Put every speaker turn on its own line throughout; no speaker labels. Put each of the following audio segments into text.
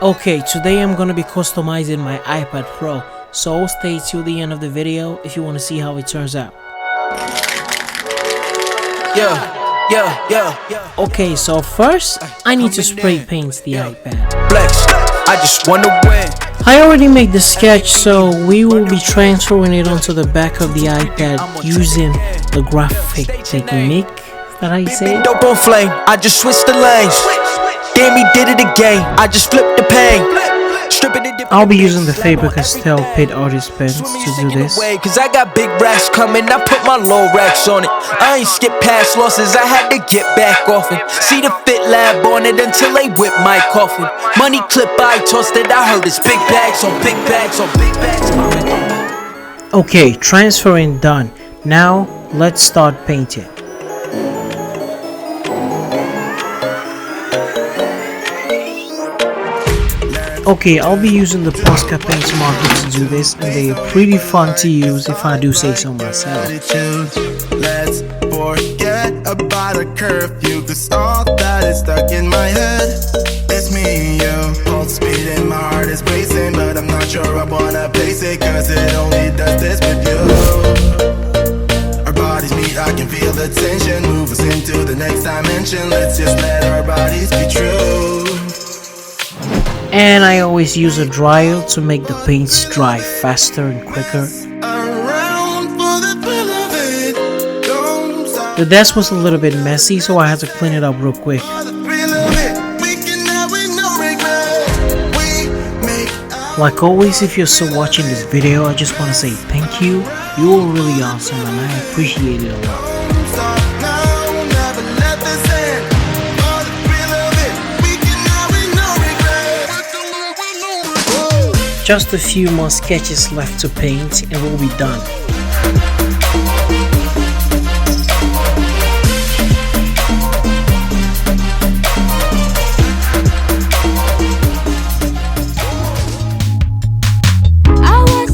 Okay, today I'm gonna be customizing my iPad Pro, so stay till the end of the video if you want to see how it turns out. Okay, so first I need to spray paint the iPad.
I just wanna win.
I already made the sketch, so we will be transferring it onto the back of the iPad using the graphic technique that I say.
Dope on flame, I just switched the lanes. Damn, he did it again, I just flipped the paint.
I'll be using the Faber Castel Pitt artist pens to do this.
Cause I got big racks coming, I put my low racks on it. I ain't skip past losses, I had to get back off it. See the Fit Lab on it until they whip my coffin. Money clip I tossed it, I heard it's big bags on big bags on big bags.
Okay, transferring done. Now let's start painting. Okay, I'll be using the Posca Paint marker to do this, and they are pretty fun to use if I do say so myself.
Let's forget about a curfew, cause all that is stuck in my head. It's me and you, pulse speed and my heart is racing, but I'm not sure I wanna place it, cause it only does this with you. Our bodies meet, I can feel the tension, move us into the next dimension. Let's just let our bodies be true.
And I always use a dryer to make the paints dry faster and quicker. The desk was a little bit messy, so I had to clean it up real quick. Like always, if you're still watching this video, I just want to say thank you. You were really awesome and I appreciate it a lot. Just a few more sketches left to paint and we'll be done.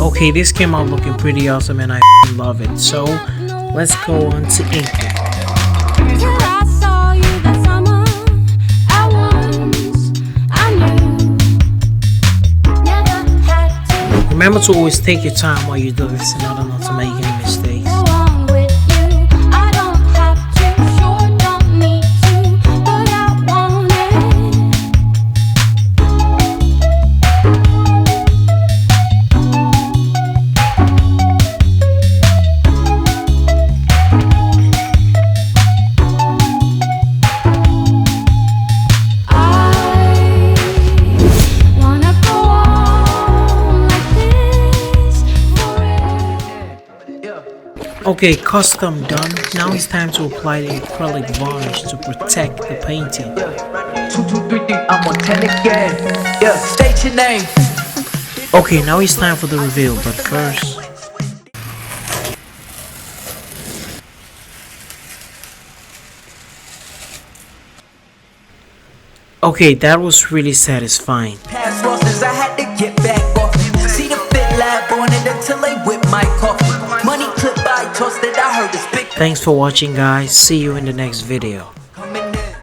Okay, this came out looking pretty awesome and I love it. So let's go on to inking. Remember to always take your time while you do this in order not to make any mistakes. Okay, custom done. Now it's time to apply the acrylic varnish to protect the painting.
2, 2, 3, 3, I'm on 10 again. Yeah, state your name.
Okay, now it's time for the reveal, but first. Okay, that was really satisfying.
Past losses, I had to get back off it. See the Fit Lab on it until they whip my coffin. Money clip I tossed it, I heard it's big.
Thanks for watching, guys. See you in the next video.